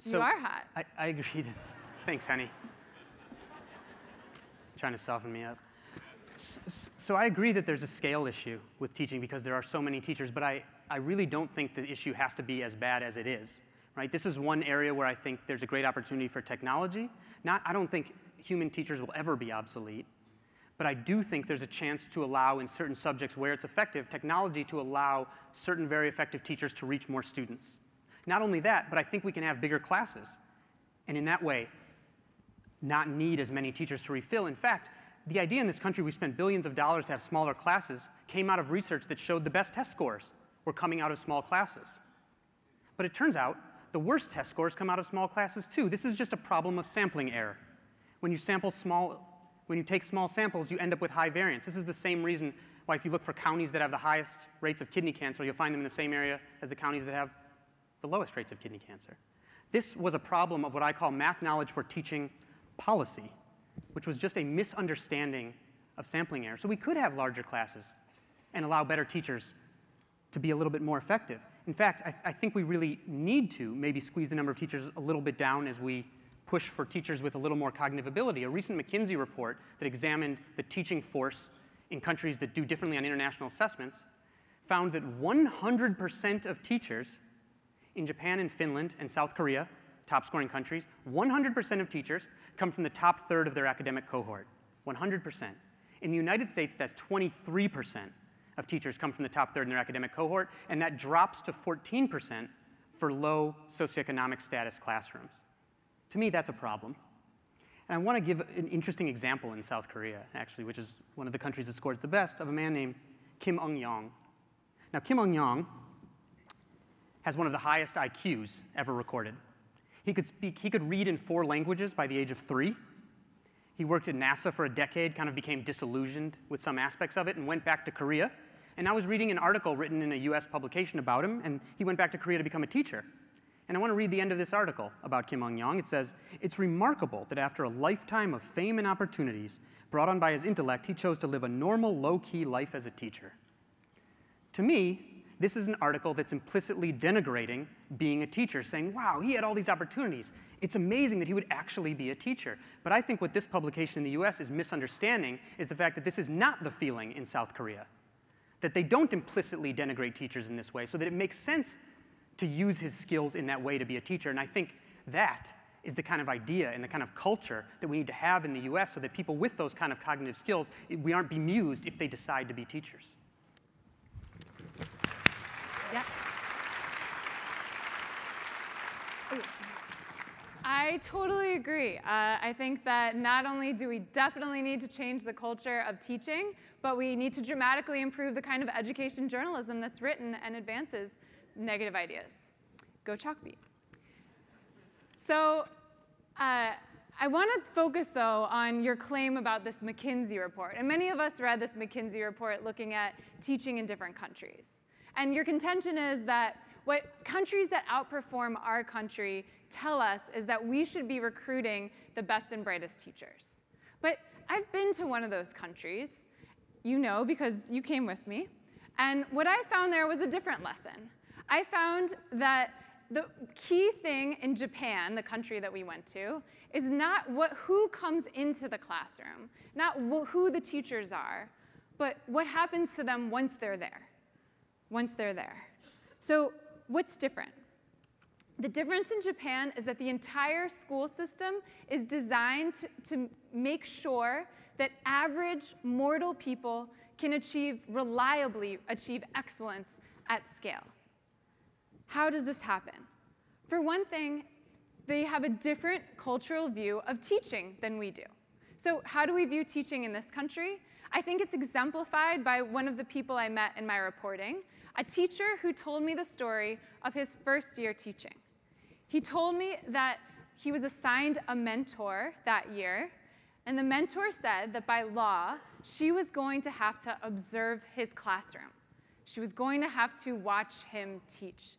B: You are hot.
C: I agree. Thanks, honey. Trying to soften me up. So I agree that there's a scale issue with teaching because there are so many teachers, but I really don't think the issue has to be as bad as it is. Right? This is one area where I think there's a great opportunity for technology. I don't think human teachers will ever be obsolete, but I do think there's a chance to allow, in certain subjects where it's effective, technology to allow certain very effective teachers to reach more students. Not only that, but I think we can have bigger classes, and in that way, not need as many teachers to refill. In fact, the idea in this country we spent billions of dollars to have smaller classes came out of research that showed the best test scores were coming out of small classes. But it turns out the worst test scores come out of small classes too. This is just a problem of sampling error. When you take small samples, you end up with high variance. This is the same reason why if you look for counties that have the highest rates of kidney cancer, you'll find them in the same area as the counties that have the lowest rates of kidney cancer. This was a problem of what I call math knowledge for teaching policy, which was just a misunderstanding of sampling error. So we could have larger classes and allow better teachers to be a little bit more effective. In fact, I think we really need to maybe squeeze the number of teachers a little bit down as we push for teachers with a little more cognitive ability. A recent McKinsey report that examined the teaching force in countries that do differently on international assessments found that 100% of teachers in Japan and Finland and South Korea, top scoring countries, 100% of teachers come from the top third of their academic cohort, 100%. In the United States, that's 23% of teachers come from the top third in their academic cohort, and that drops to 14% for low socioeconomic status classrooms. To me, that's a problem. And I want to give an interesting example in South Korea, actually, which is one of the countries that scores the best, of a man named Kim Eung-yong. Now, Kim Eung-yong has one of the highest IQs ever recorded. He could read in 4 languages by the age of 3. He worked at NASA for a decade, kind of became disillusioned with some aspects of it, and went back to Korea. And I was reading an article written in a US publication about him, and he went back to Korea to become a teacher. And I want to read the end of this article about Kim Eung-yong. It says, "It's remarkable that after a lifetime of fame and opportunities brought on by his intellect, he chose to live a normal, low-key life as a teacher." To me, this is an article that's implicitly denigrating being a teacher, saying, wow, he had all these opportunities. It's amazing that he would actually be a teacher. But I think what this publication in the US is misunderstanding is the fact that this is not the feeling in South Korea, that they don't implicitly denigrate teachers in this way, so that it makes sense to use his skills in that way to be a teacher. And I think that is the kind of idea and the kind of culture that we need to have in the US so that people with those kind of cognitive skills, we aren't bemused if they decide to be teachers.
B: Yeah. Ooh. I I totally agree. I think that not only do we definitely need to change the culture of teaching, but we need to dramatically improve the kind of education journalism that's written and advances negative ideas. Go Chalkbeat. So I want to focus, though, on your claim about this McKinsey report. And many of us read this McKinsey report looking at teaching in different countries. And your contention is that what countries that outperform our country tell us is that we should be recruiting the best and brightest teachers. But I've been to one of those countries, you know, because you came with me. And what I found there was a different lesson. I found that the key thing in Japan, the country that we went to, is not who comes into the classroom, not who the teachers are, but what happens to them once they're there. Once they're there. So what's different? The difference in Japan is that the entire school system is designed to make sure that average mortal people can reliably achieve excellence at scale. How does this happen? For one thing, they have a different cultural view of teaching than we do. So how do we view teaching in this country? I think it's exemplified by one of the people I met in my reporting, a teacher who told me the story of his first year teaching. He told me that he was assigned a mentor that year, and the mentor said that by law, she was going to have to observe his classroom. She was going to have to watch him teach.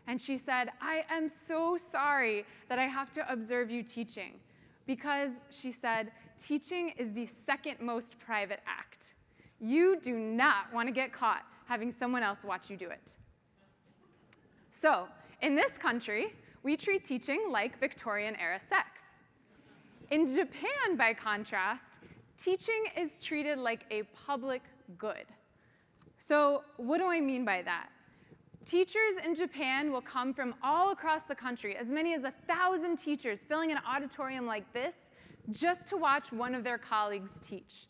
B: And she said, I am so sorry that I have to observe you teaching, because, she said, teaching is the second most private act. You do not want to get caught having someone else watch you do it. So, in this country, we treat teaching like Victorian-era sex. In Japan, by contrast, teaching is treated like a public good. So, what do I mean by that? Teachers in Japan will come from all across the country, as many as 1,000 teachers filling an auditorium like this, just to watch one of their colleagues teach.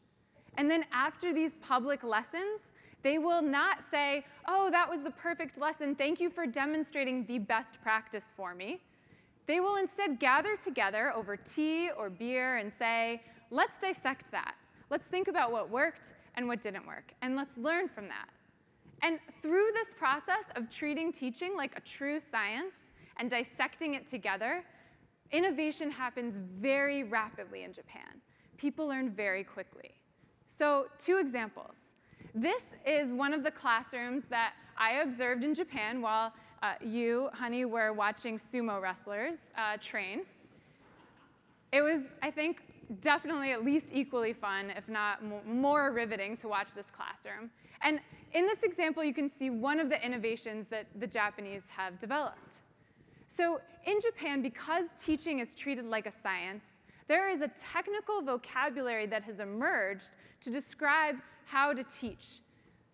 B: And then after these public lessons, they will not say, oh, that was the perfect lesson. Thank you for demonstrating the best practice for me. They will instead gather together over tea or beer and say, let's dissect that. Let's think about what worked and what didn't work, and let's learn from that. And through this process of treating teaching like a true science and dissecting it together, innovation happens very rapidly in Japan. People learn very quickly. So 2 examples. This is one of the classrooms that I observed in Japan while you, honey, were watching sumo wrestlers train. It was, I think, definitely at least equally fun, if not more riveting, to watch this classroom. And in this example, you can see one of the innovations that the Japanese have developed. So in Japan, because teaching is treated like a science, there is a technical vocabulary that has emerged to describe how to teach,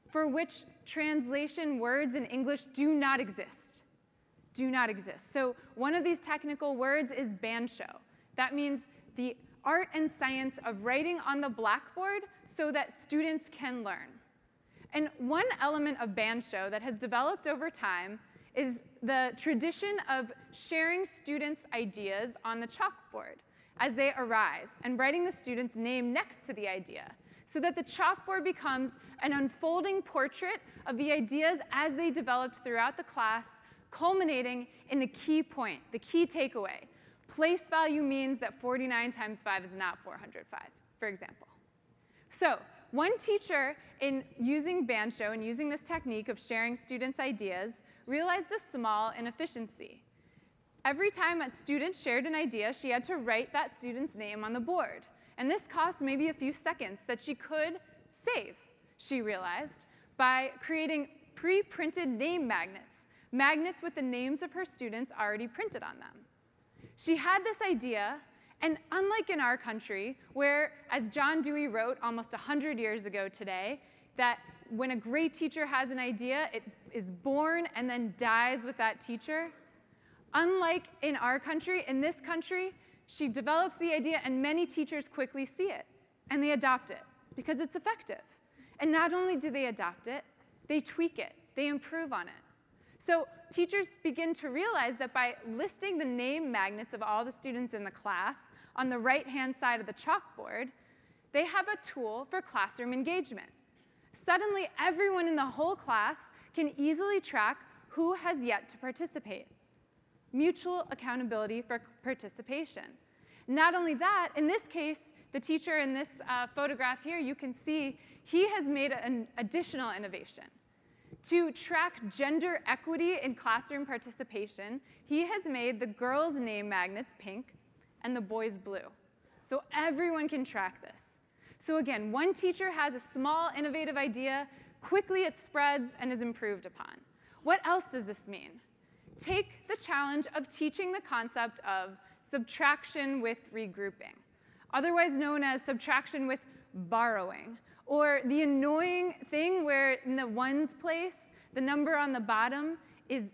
B: for which translation words in English do not exist. Do not exist. So one of these technical words is bansho. That means the art and science of writing on the blackboard so that students can learn. And one element of bansho that has developed over time is the tradition of sharing students' ideas on the chalkboard as they arise, and writing the student's name next to the idea, so that the chalkboard becomes an unfolding portrait of the ideas as they developed throughout the class, culminating in the key point, the key takeaway. Place value means that 49 times 5 is not 405, for example. So one teacher, in using bansho and using this technique of sharing students' ideas, realized a small inefficiency. Every time a student shared an idea, she had to write that student's name on the board. And this cost maybe a few seconds that she could save, she realized, by creating pre-printed name magnets, magnets with the names of her students already printed on them. She had this idea, and unlike in our country, where, as John Dewey wrote almost 100 years ago today, that when a great teacher has an idea, it is born and then dies with that teacher. Unlike in our country, in this country, she develops the idea and many teachers quickly see it, and they adopt it because it's effective. And not only do they adopt it, they tweak it, they improve on it. So teachers begin to realize that by listing the name magnets of all the students in the class on the right-hand side of the chalkboard, they have a tool for classroom engagement. Suddenly, everyone in the whole class can easily track who has yet to participate. Mutual accountability for participation. Not only that, in this case, the teacher in this photograph here, you can see he has made an additional innovation. To track gender equity in classroom participation, he has made the girls' name magnets pink and the boys' blue. So everyone can track this. So again, one teacher has a small innovative idea, quickly it spreads and is improved upon. What else does this mean? Take the challenge of teaching the concept of subtraction with regrouping, otherwise known as subtraction with borrowing, or the annoying thing where in the ones place, the number on the bottom is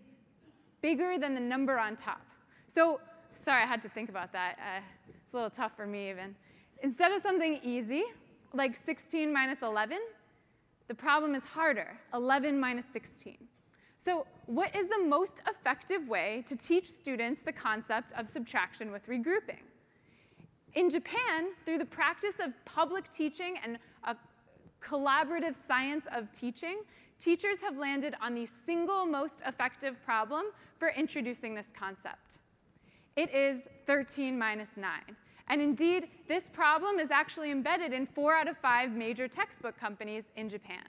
B: bigger than the number on top. So, sorry, I had to think about that. It's a little tough for me even. Instead of something easy, like 16 minus 11, the problem is harder, 11 minus 16. So what is the most effective way to teach students the concept of subtraction with regrouping? In Japan, through the practice of public teaching and a collaborative science of teaching, teachers have landed on the single most effective problem for introducing this concept. It is 13 minus 9. And indeed, this problem is actually embedded in 4 out of 5 major textbook companies in Japan.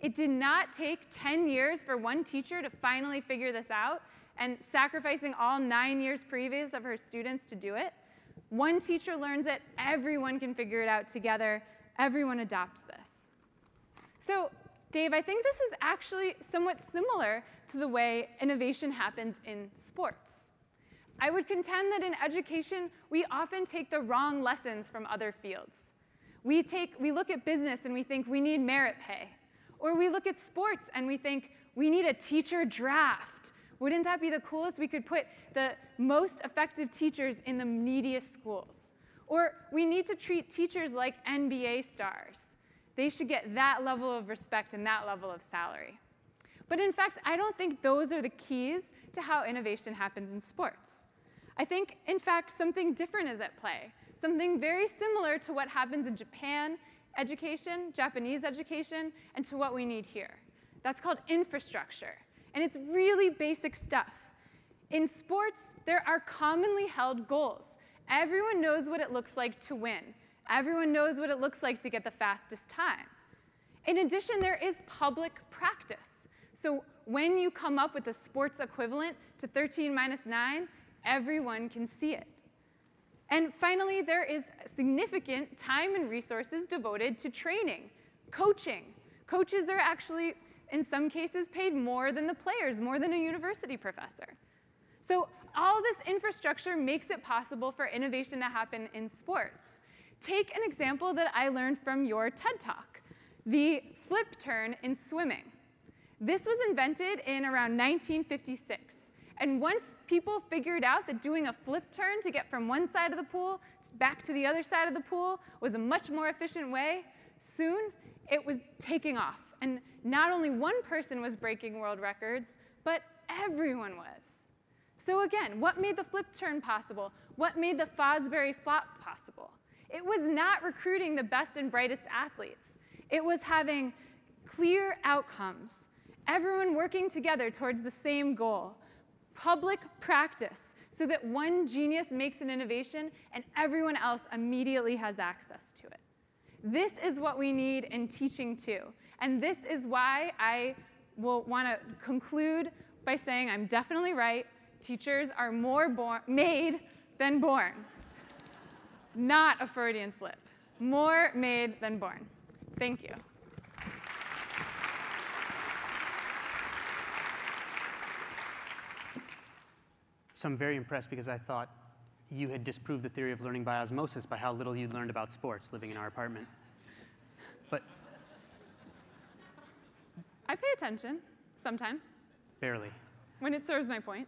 B: It did not take 10 years for one teacher to finally figure this out, and sacrificing all 9 years previous of her students to do it. One teacher learns it, everyone can figure it out together, everyone adopts this. So, Dave, I think this is actually somewhat similar to the way innovation happens in sports. I would contend that in education, we often take the wrong lessons from other fields. We look at business and we think we need merit pay. Or we look at sports and we think we need a teacher draft. Wouldn't that be the coolest? We could put the most effective teachers in the neediest schools. Or we need to treat teachers like NBA stars. They should get that level of respect and that level of salary. But in fact, I don't think those are the keys to how innovation happens in sports. I think, in fact, something different is at play. Something very similar to what happens in Japan education, Japanese education, and to what we need here. That's called infrastructure. And it's really basic stuff. In sports, there are commonly held goals. Everyone knows what it looks like to win. Everyone knows what it looks like to get the fastest time. In addition, there is public practice. So when you come up with a sports equivalent to 13 minus 9, everyone can see it. And finally, there is significant time and resources devoted to training, coaching. Coaches are actually, in some cases, paid more than the players, more than a university professor. So all this infrastructure makes it possible for innovation to happen in sports. Take an example that I learned from your TED Talk, the flip turn in swimming. This was invented in around 1956. And once people figured out that doing a flip turn to get from one side of the pool back to the other side of the pool was a much more efficient way, soon it was taking off. And not only one person was breaking world records, but everyone was. So again, what made the flip turn possible? What made the Fosbury flop possible? It was not recruiting the best and brightest athletes. It was having clear outcomes, everyone working together towards the same goal. Public practice, so that one genius makes an innovation and everyone else immediately has access to it. This is what we need in teaching too. And this is why I will want to conclude by saying I'm definitely right. Teachers are more made than born. Not a Freudian slip. More made than born. Thank you.
C: So I'm very impressed because I thought you had disproved the theory of learning by osmosis by how little you'd learned about sports living in our apartment. But
B: I pay attention, sometimes,
C: barely.
B: when it serves my point.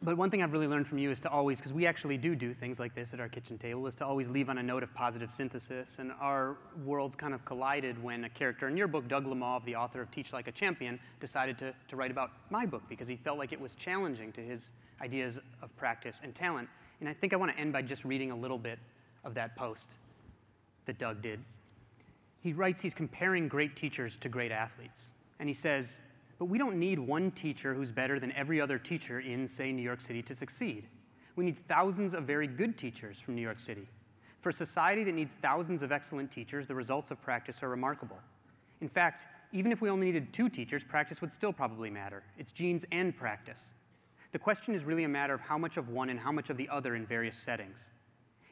C: But one thing I've really learned from you is to always, because we actually do things like this at our kitchen table, is to always leave on a note of positive synthesis. And our worlds kind of collided when a character in your book, Doug Lemov, the author of Teach Like a Champion, decided to write about my book because he felt like it was challenging to his ideas of practice and talent. And I think I want to end by just reading a little bit of that post that Doug did. He writes he's comparing great teachers to great athletes. And he says, but we don't need one teacher who's better than every other teacher in, say, New York City to succeed. We need thousands of very good teachers from New York City. For a society that needs thousands of excellent teachers, the results of practice are remarkable. In fact, even if we only needed 2 teachers, practice would still probably matter. It's genes and practice. The question is really a matter of how much of one and how much of the other in various settings.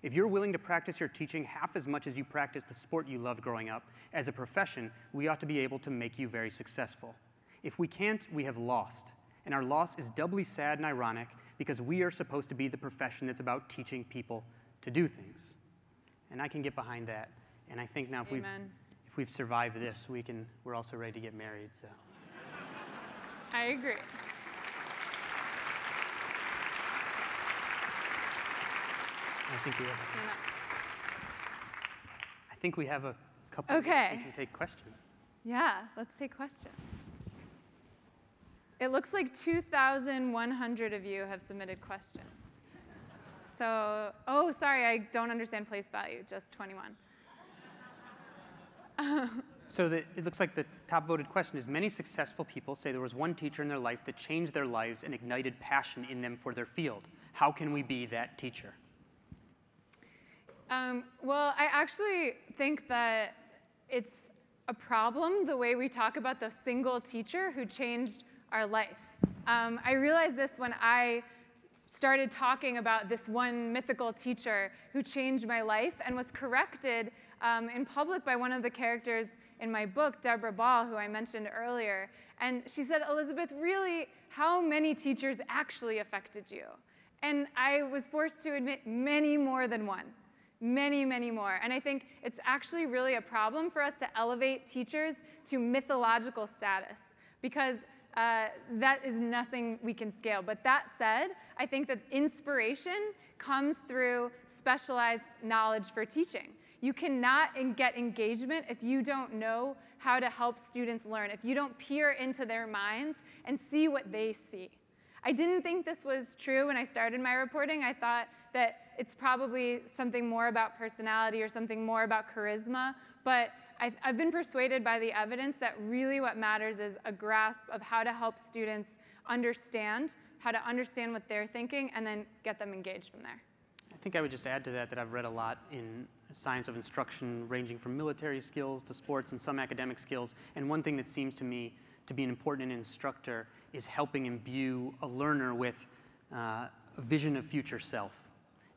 C: If you're willing to practice your teaching half as much as you practice the sport you loved growing up, as a profession, we ought to be able to make you very successful. If we can't, we have lost. And our loss is doubly sad and ironic because we are supposed to be the profession that's about teaching people to do things. And I can get behind that. And I think now if we've survived this, we're also ready to get married. So.
B: I agree.
C: I think we have a couple
B: Okay.
C: We can take questions.
B: Yeah, let's take questions. It looks like 2,100 of you have submitted questions. So, oh, sorry, I don't understand place value, just 21.
C: So it looks like the top voted question is, many successful people say there was one teacher in their life that changed their lives and ignited passion in them for their field. How can we be that teacher?
B: Well, I actually think that it's a problem the way we talk about the single teacher who changed our life. I realized this when I started talking about this one mythical teacher who changed my life and was corrected in public by one of the characters in my book, Deborah Ball, who I mentioned earlier. And she said, Elizabeth, really, how many teachers actually affected you? And I was forced to admit many more than one. Many, many more. And I think it's actually really a problem for us to elevate teachers to mythological status because that is nothing we can scale. But that said, I think that inspiration comes through specialized knowledge for teaching. You cannot get engagement if you don't know how to help students learn, if you don't peer into their minds and see what they see. I didn't think this was true when I started my reporting. I thought that it's probably something more about personality or something more about charisma, but I've been persuaded by the evidence that really what matters is a grasp of how to help students understand, how to understand what they're thinking, and then get them engaged from there.
C: I think I would just add to that I've read a lot in science of instruction, ranging from military skills to sports and some academic skills, and one thing that seems to me to be important in an instructor is helping imbue a learner with a vision of future self.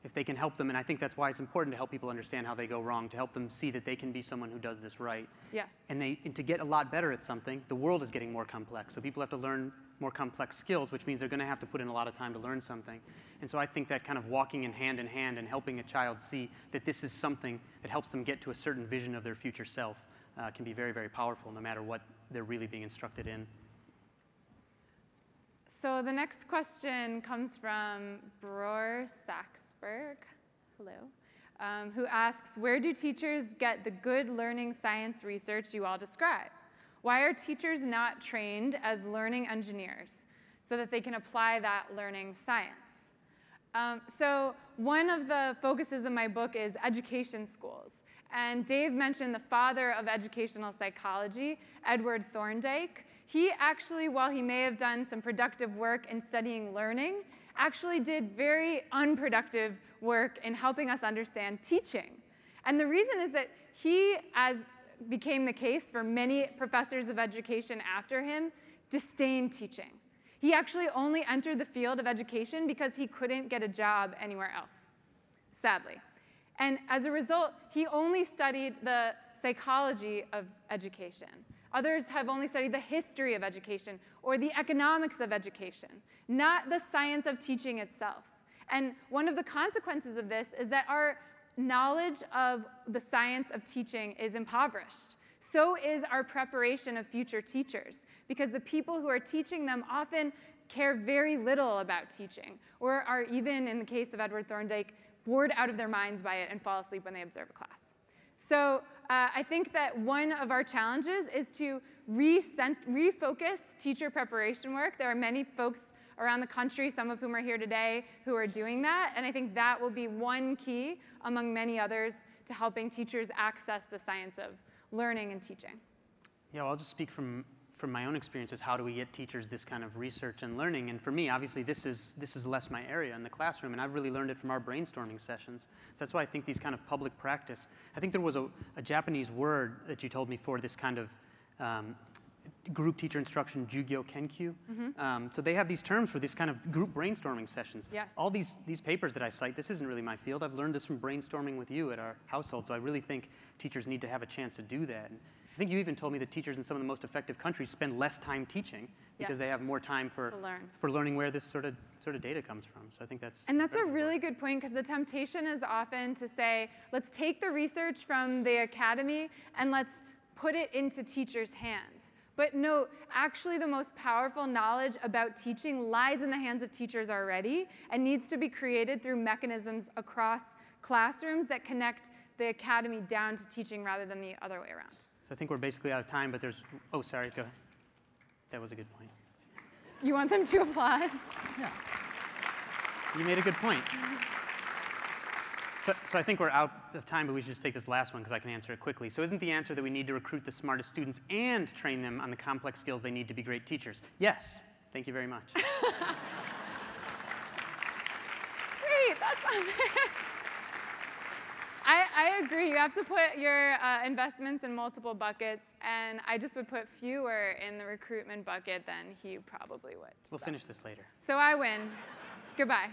C: If they can help them, and I think that's why it's important to help people understand how they go wrong, to help them see that they can be someone who does this right.
B: Yes.
C: And to get a lot better at something, the world is getting more complex. So people have to learn more complex skills, which means they're going to have to put in a lot of time to learn something. And so I think that kind of walking in hand and helping a child see that this is something that helps them get to a certain vision of their future self can be very, very powerful no matter what they're really being instructed in.
B: So the next question comes from Bror Saxberg, hello, who asks, where do teachers get the good learning science research you all describe? Why are teachers not trained as learning engineers so that they can apply that learning science? So one of the focuses of my book is education schools. And Dave mentioned the father of educational psychology, Edward Thorndike. He actually, while he may have done some productive work in studying learning, actually did very unproductive work in helping us understand teaching. And the reason is that he, as became the case for many professors of education after him, disdained teaching. He actually only entered the field of education because he couldn't get a job anywhere else, sadly. And as a result, he only studied the psychology of education. Others have only studied the history of education or the economics of education, not the science of teaching itself. And one of the consequences of this is that our knowledge of the science of teaching is impoverished. So is our preparation of future teachers, because the people who are teaching them often care very little about teaching, or are even, in the case of Edward Thorndike, bored out of their minds by it and fall asleep when they observe a class. So I think that one of our challenges is to refocus teacher preparation work. There are many folks around the country, some of whom are here today, who are doing that. And I think that will be one key among many others to helping teachers access the science of learning and teaching.
C: Yeah, well, I'll just speak from my own experiences. How do we get teachers this kind of research and learning? And for me, obviously, this is less my area in the classroom, and I've really learned it from our brainstorming sessions. So that's why I think these kind of public practice. I think there was a Japanese word that you told me for this kind of group teacher instruction, Jugyo Kenkyu. So they have these terms for this kind of group brainstorming sessions.
B: Yes.
C: All these papers that I cite, this isn't really my field. I've learned this from brainstorming with you at our household. So I really think teachers need to have a chance to do that. And I think you even told me that teachers in some of the most effective countries spend less time teaching because they have more time for learning where this sort of data comes from. So I think that's
B: a really good point, because the temptation is often to say, let's take the research from the academy and let's put it into teachers' hands. But no, actually the most powerful knowledge about teaching lies in the hands of teachers already and needs to be created through mechanisms across classrooms that connect the academy down to teaching rather than the other way around.
C: So I think we're basically out of time, but there's, oh, sorry, go ahead. That was a good point.
B: You want them to applaud?
C: Yeah. You made a good point. So I think we're out of time, but we should just take this last one because I can answer it quickly. So isn't the answer that we need to recruit the smartest students and train them on the complex skills they need to be great teachers? Yes. Thank you very much.
B: Great, that's I agree. You have to put your investments in multiple buckets, and I just would put fewer in the recruitment bucket than he probably would.
C: We'll finish this later.
B: So I win. Goodbye.